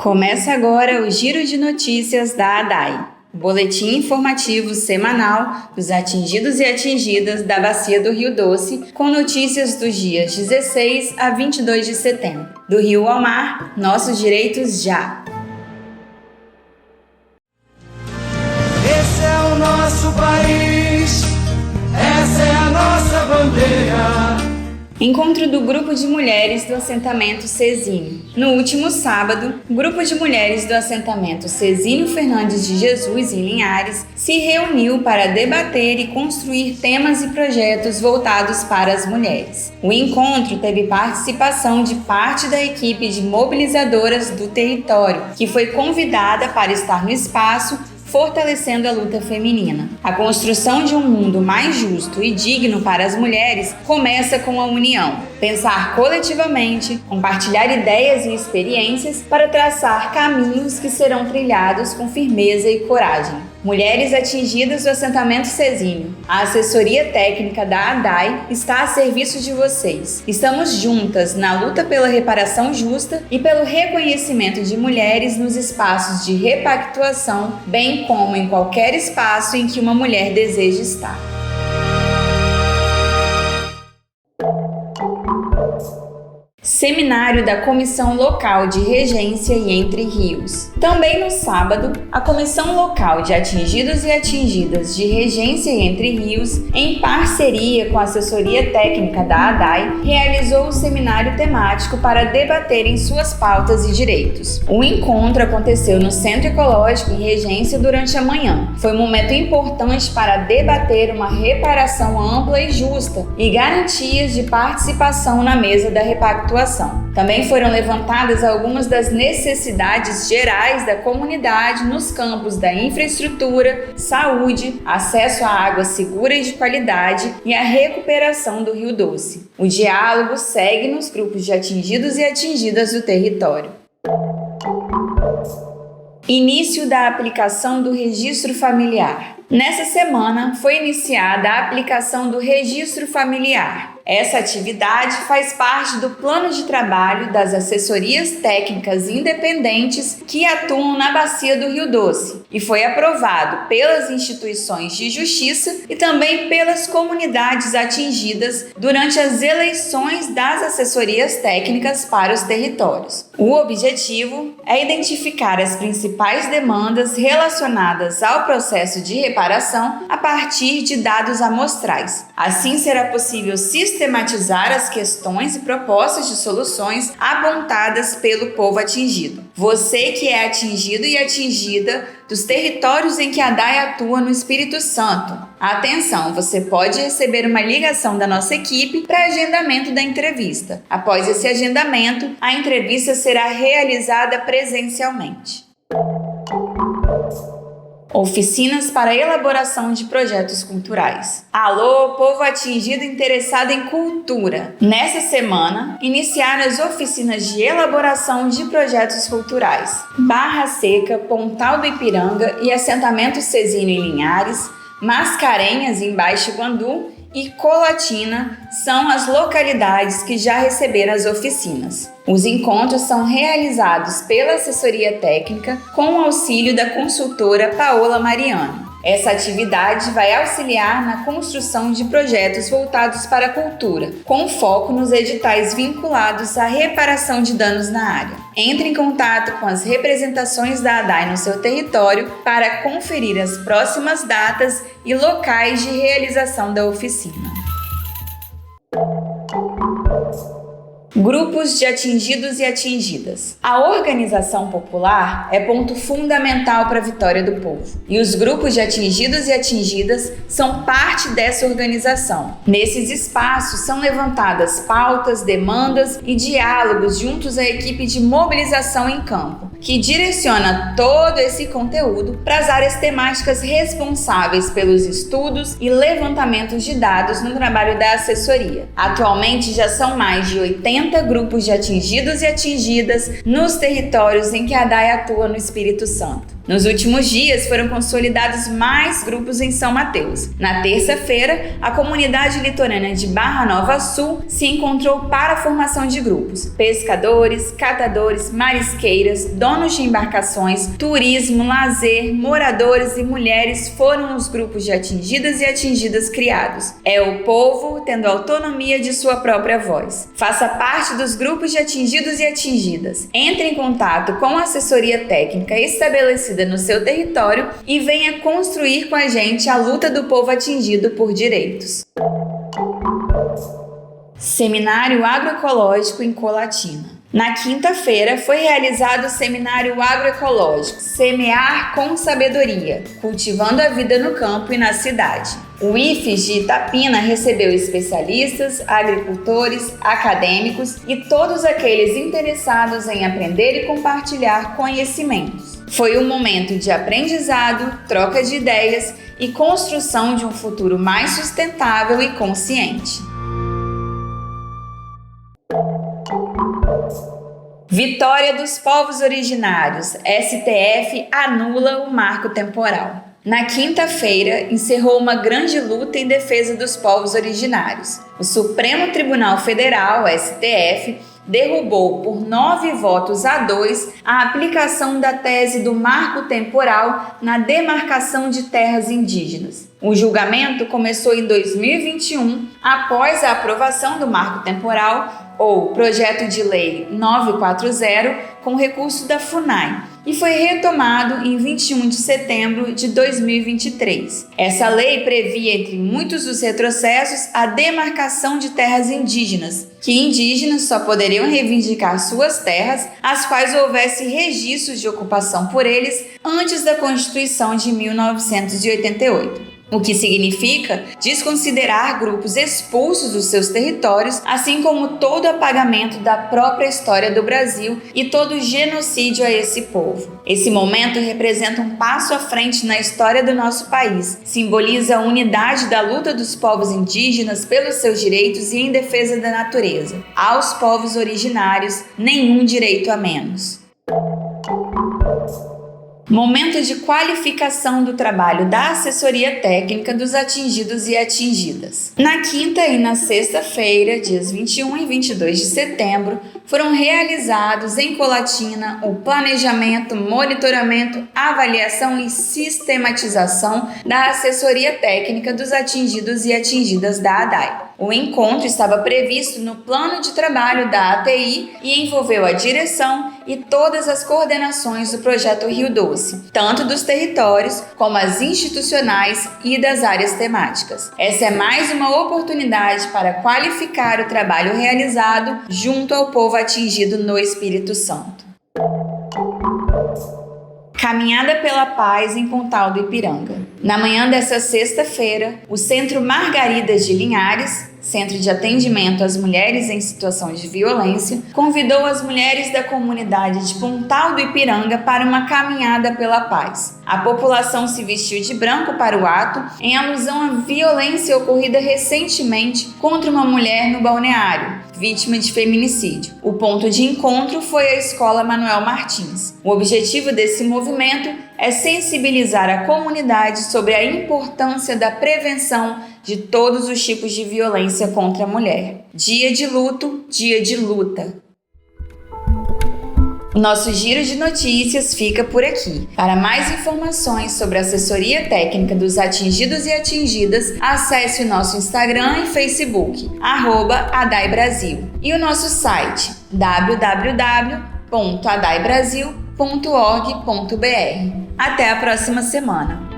Começa agora o Giro de Notícias da ADAI, o boletim informativo semanal dos atingidos e atingidas da Bacia do Rio Doce, com notícias dos dias 16 a 22 de setembro. Do Rio ao Mar, nossos direitos já! Esse é o nosso país, essa é a nossa bandeira. Encontro do Grupo de Mulheres do Assentamento Cezinho. No último sábado, o Grupo de Mulheres do Assentamento Cezinho Fernandes de Jesus, em Linhares, se reuniu para debater e construir temas e projetos voltados para as mulheres. O encontro teve participação de parte da equipe de mobilizadoras do território, que foi convidada para estar no espaço fortalecendo a luta feminina. A construção de um mundo mais justo e digno para as mulheres começa com a união. Pensar coletivamente, compartilhar ideias e experiências para traçar caminhos que serão trilhados com firmeza e coragem. Mulheres atingidas do assentamento Cezinho. A assessoria técnica da ADAI está a serviço de vocês. Estamos juntas na luta pela reparação justa e pelo reconhecimento de mulheres nos espaços de repactuação, bem como em qualquer espaço em que uma mulher deseje estar. Seminário da Comissão Local de Regência e Entre Rios. Também no sábado, a Comissão Local de Atingidos e Atingidas de Regência e Entre Rios, em parceria com a assessoria técnica da ADAI, realizou o seminário temático para debaterem suas pautas e direitos. O encontro aconteceu no Centro Ecológico em Regência durante a manhã. Foi um momento importante para debater uma reparação ampla e justa e garantias de participação na mesa da repactuação. Também foram levantadas algumas das necessidades gerais da comunidade nos campos da infraestrutura, saúde, acesso à água segura e de qualidade e a recuperação do Rio Doce. O diálogo segue nos grupos de atingidos e atingidas do território. Início da aplicação do Registro Familiar. Nessa semana, foi iniciada a aplicação do Registro Familiar. Essa atividade faz parte do plano de trabalho das assessorias técnicas independentes que atuam na Bacia do Rio Doce e foi aprovado pelas instituições de justiça e também pelas comunidades atingidas durante as eleições das assessorias técnicas para os territórios. O objetivo é identificar as principais demandas relacionadas ao processo de reparação a partir de dados amostrais. Assim, será possível sistematizar as questões e propostas de soluções apontadas pelo povo atingido. Você que é atingido e atingida dos territórios em que a ADAI atua no Espírito Santo. Atenção, você pode receber uma ligação da nossa equipe para agendamento da entrevista. Após esse agendamento, a entrevista será realizada presencialmente. Oficinas para elaboração de projetos culturais. Alô, povo atingido interessado em cultura! Nessa semana, iniciaram as oficinas de elaboração de projetos culturais. Barra Seca, Pontal do Ipiranga e Assentamento Cezinho em Linhares, Mascarenhas em Baixo Guandu e Colatina são as localidades que já receberam as oficinas. Os encontros são realizados pela assessoria técnica com o auxílio da consultora Paola Mariano. Essa atividade vai auxiliar na construção de projetos voltados para a cultura, com foco nos editais vinculados à reparação de danos na área. Entre em contato com as representações da ADAI no seu território para conferir as próximas datas e locais de realização da oficina. Grupos de atingidos e atingidas. A organização popular é ponto fundamental para a vitória do povo. E os grupos de atingidos e atingidas são parte dessa organização. Nesses espaços são levantadas pautas, demandas e diálogos juntos à equipe de mobilização em campo, que direciona todo esse conteúdo para as áreas temáticas responsáveis pelos estudos e levantamentos de dados no trabalho da assessoria. Atualmente já são mais de 80 grupos de atingidos e atingidas nos territórios em que a ADAI atua no Espírito Santo. Nos últimos dias foram consolidados mais grupos em São Mateus. Na terça-feira, a comunidade litorânea de Barra Nova Sul se encontrou para a formação de grupos. Pescadores, catadores, marisqueiras, donos de embarcações, turismo, lazer, moradores e mulheres foram os grupos de atingidas e atingidas criados. É o povo tendo autonomia de sua própria voz. Faça parte dos grupos de atingidos e atingidas. Entre em contato com a assessoria técnica estabelecida no seu território e venha construir com a gente a luta do povo atingido por direitos. Seminário Agroecológico em Colatina. Na quinta-feira foi realizado o Seminário Agroecológico Semear com Sabedoria, cultivando a vida no campo e na cidade. O IFES de Itapina recebeu especialistas, agricultores, acadêmicos e todos aqueles interessados em aprender e compartilhar conhecimentos. Foi um momento de aprendizado, troca de ideias e construção de um futuro mais sustentável e consciente. Vitória dos Povos Originários. STF anula o marco temporal. Na quinta-feira, encerrou uma grande luta em defesa dos povos originários. O Supremo Tribunal Federal, STF, derrubou por 9 votos a 2 a aplicação da tese do marco temporal na demarcação de terras indígenas. O julgamento começou em 2021, após a aprovação do marco temporal, ou Projeto de Lei 940, com recurso da FUNAI, e foi retomado em 21 de setembro de 2023. Essa lei previa, entre muitos dos retrocessos, a demarcação de terras indígenas, que indígenas só poderiam reivindicar suas terras, as quais houvesse registros de ocupação por eles antes da Constituição de 1988. O que significa desconsiderar grupos expulsos dos seus territórios, assim como todo apagamento da própria história do Brasil e todo genocídio a esse povo. Esse momento representa um passo à frente na história do nosso país, simboliza a unidade da luta dos povos indígenas pelos seus direitos e em defesa da natureza. Aos povos originários, nenhum direito a menos. Momento de qualificação do trabalho da assessoria técnica dos atingidos e atingidas. Na quinta e na sexta-feira, dias 21 e 22 de setembro, foram realizados em Colatina o planejamento, monitoramento, avaliação e sistematização da assessoria técnica dos atingidos e atingidas da ADAI. O encontro estava previsto no plano de trabalho da ATI e envolveu a direção e todas as coordenações do Projeto Rio Doce, tanto dos territórios como as institucionais e das áreas temáticas. Essa é mais uma oportunidade para qualificar o trabalho realizado junto ao povo atingido no Espírito Santo. Caminhada pela Paz em Pontal do Ipiranga. Na manhã desta sexta-feira, o Centro Margaridas de Linhares, Centro de Atendimento às Mulheres em Situação de Violência, convidou as mulheres da comunidade de Pontal do Ipiranga para uma caminhada pela paz. A população se vestiu de branco para o ato, em alusão à violência ocorrida recentemente contra uma mulher no balneário, vítima de feminicídio. O ponto de encontro foi a Escola Manuel Martins. O objetivo desse movimento é sensibilizar a comunidade sobre a importância da prevenção de todos os tipos de violência contra a mulher. Dia de luto, dia de luta. O nosso giro de notícias fica por aqui. Para mais informações sobre a assessoria técnica dos atingidos e atingidas, acesse o nosso Instagram e Facebook, @ADAIBrasil, e o nosso site, www.adaibrasil.org.br. Até a próxima semana!